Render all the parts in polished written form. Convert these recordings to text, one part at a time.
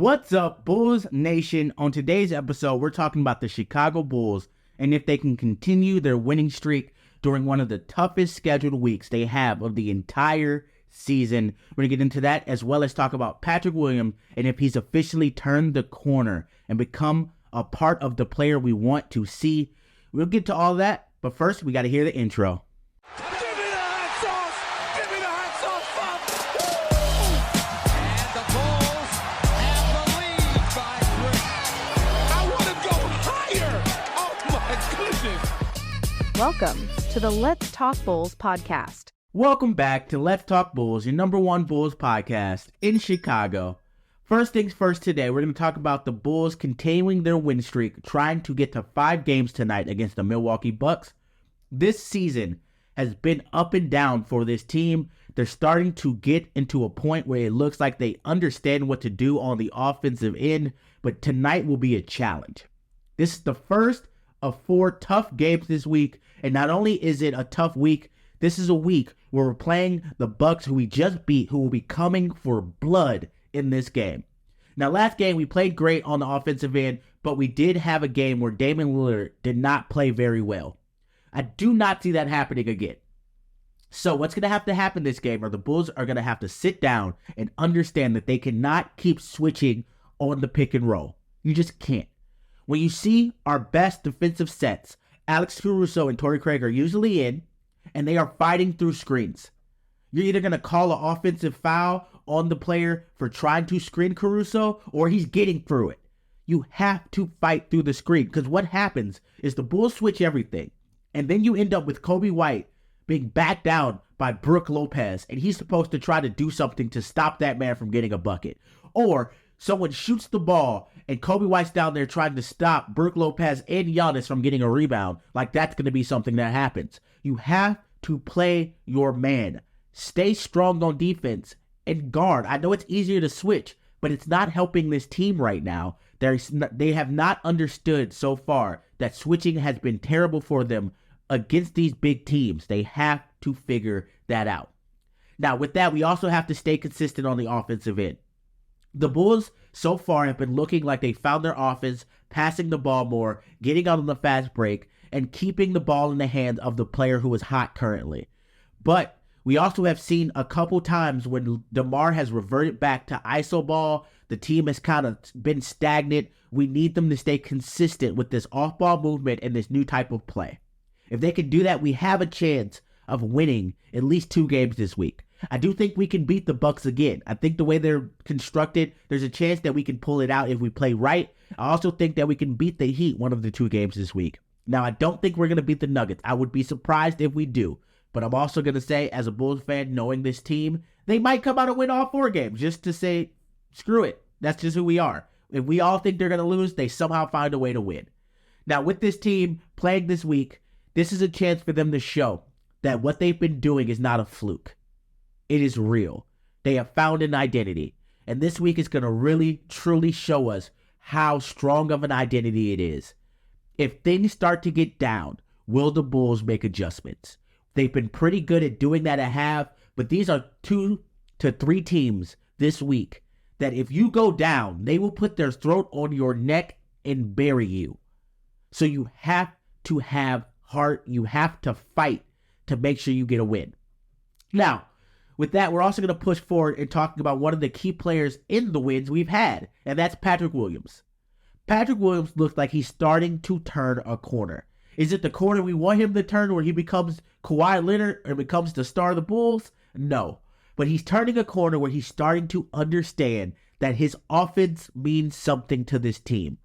What's up, Bulls Nation? On today's episode, we're talking about the Chicago Bulls and if they can continue their winning streak during one of the toughest scheduled weeks they have of the entire season. We're going to get into that as well as talk about Patrick Williams and if he's officially turned the corner and become a part of the player we want to see. We'll get to all that, but first we got to hear the intro. Welcome to the Let's Talk Bulls podcast. Welcome back to Let's Talk Bulls, your number one Bulls podcast in Chicago. First things first today, we're going to talk about the Bulls continuing their win streak, trying to get to 5 games tonight against the Milwaukee Bucks. This season has been up and down for this team. They're starting to get into a point where it looks like they understand what to do on the offensive end, but tonight will be a challenge. This is the first of 4 tough games this week, and not only is it a tough week, this is a week where we're playing the Bucks, who we just beat, who will be coming for blood in this game. Now, last game we played great on the offensive end, but we did have a game where Damian Lillard did not play very well. I do not see that happening again. So what's going to have to happen this game are the Bulls are going to have to sit down and understand that they cannot keep switching on the pick and roll. You just can't. When you see our best defensive sets, Alex Caruso and Torrey Craig are usually in, and they are fighting through screens. You're either going to call an offensive foul on the player for trying to screen Caruso, or he's getting through it. You have to fight through the screen, because what happens is the Bulls switch everything, and then you end up with Kobe White being backed down by Brook Lopez, and he's supposed to try to do something to stop that man from getting a bucket. Or someone shoots the ball, and Kobe White's down there trying to stop Brook Lopez and Giannis from getting a rebound. Like, that's going to be something that happens. You have to play your man. Stay strong on defense and guard. I know it's easier to switch, but it's not helping this team right now. They have not understood so far that switching has been terrible for them against these big teams. They have to figure that out. Now, with that, we also have to stay consistent on the offensive end. The Bulls so far have been looking like they found their offense, passing the ball more, getting out on the fast break, and keeping the ball in the hands of the player who is hot currently. But we also have seen a couple times when DeMar has reverted back to iso ball. The team has kind of been stagnant. We need them to stay consistent with this off-ball movement and this new type of play. If they can do that, we have a chance of winning at least 2 games this week. I do think we can beat the Bucks again. I think the way they're constructed, there's a chance that we can pull it out if we play right. I also think that we can beat the Heat one of the 2 games this week. Now, I don't think we're going to beat the Nuggets. I would be surprised if we do. But I'm also going to say, as a Bulls fan, knowing this team, they might come out and win all 4 games just to say, screw it. That's just who we are. If we all think they're going to lose, they somehow find a way to win. Now, with this team playing this week, this is a chance for them to show that what they've been doing is not a fluke. It is real. They have found an identity. And this week is going to really, truly show us how strong of an identity it is. If things start to get down, will the Bulls make adjustments? They've been pretty good at doing that at half, but these are 2 to 3 teams this week that if you go down, they will put their throat on your neck and bury you. So you have to have heart. You have to fight to make sure you get a win. Now, with that, we're also going to push forward and talking about one of the key players in the wins we've had, and that's Patrick Williams. Patrick Williams looks like he's starting to turn a corner. Is it the corner we want him to turn where he becomes Kawhi Leonard and becomes the star of the Bulls? No. But he's turning a corner where he's starting to understand that his offense means something to this team.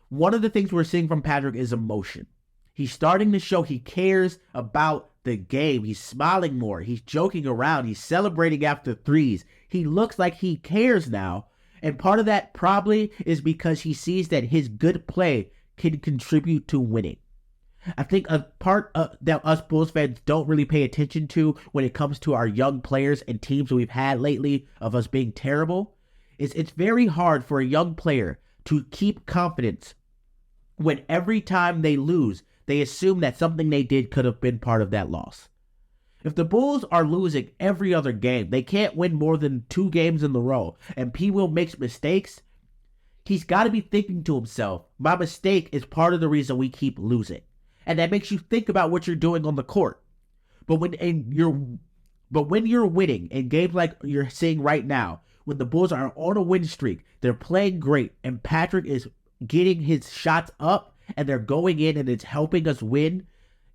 One of the things we're seeing from Patrick is emotion. He's starting to show he cares about the game. He's smiling more. He's joking around. He's celebrating after threes. He looks like he cares now. And part of that probably is because he sees that his good play can contribute to winning. I think a part that us Bulls fans don't really pay attention to when it comes to our young players and teams that we've had lately of us being terrible is it's very hard for a young player to keep confidence when every time they lose, they assume that something they did could have been part of that loss. If the Bulls are losing every other game, they can't win more than 2 games in a row, and P. Will makes mistakes, he's got to be thinking to himself, my mistake is part of the reason we keep losing. And that makes you think about what you're doing on the court. But when you're winning in games like you're seeing right now, when the Bulls are on a win streak, they're playing great, and Patrick is getting his shots up, and they're going in, and it's helping us win,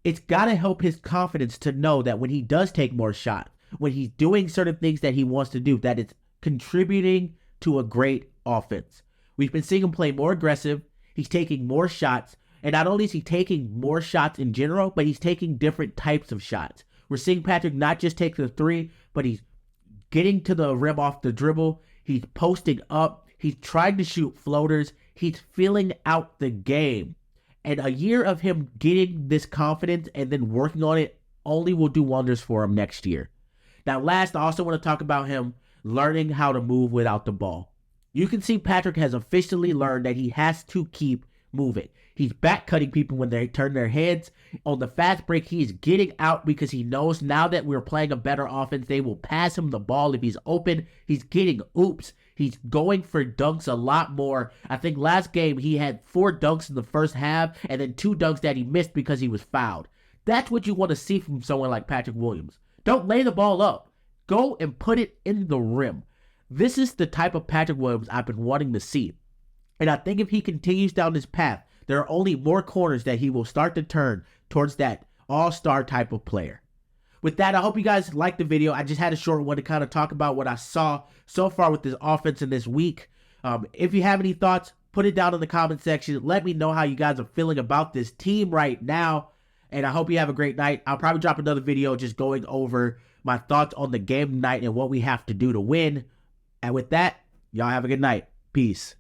it's got to help his confidence to know that when he does take more shots, when he's doing certain things that he wants to do, that it's contributing to a great offense. We've been seeing him play more aggressive. He's taking more shots. And not only is he taking more shots in general, but he's taking different types of shots. We're seeing Patrick not just take the three, but he's getting to the rim off the dribble. He's posting up. He's trying to shoot floaters. He's filling out the game. And a year of him getting this confidence and then working on it only will do wonders for him next year. Now, last, I also want to talk about him learning how to move without the ball. You can see Patrick has officially learned that he has to keep moving. He's back cutting people when they turn their heads. On the fast break, he's getting out because he knows now that we're playing a better offense, they will pass him the ball if he's open. He's getting oops. He's going for dunks a lot more. I think last game he had 4 dunks in the first half and then 2 dunks that he missed because he was fouled. That's what you want to see from someone like Patrick Williams. Don't lay the ball up. Go and put it in the rim. This is the type of Patrick Williams I've been wanting to see. And I think if he continues down this path, there are only more corners that he will start to turn towards that all-star type of player. With that, I hope you guys liked the video. I just had a short one to kind of talk about what I saw so far with this offense in this week. If you have any thoughts, put it down in the comment section. Let me know how you guys are feeling about this team right now. And I hope you have a great night. I'll probably drop another video just going over my thoughts on the game tonight and what we have to do to win. And with that, y'all have a good night. Peace.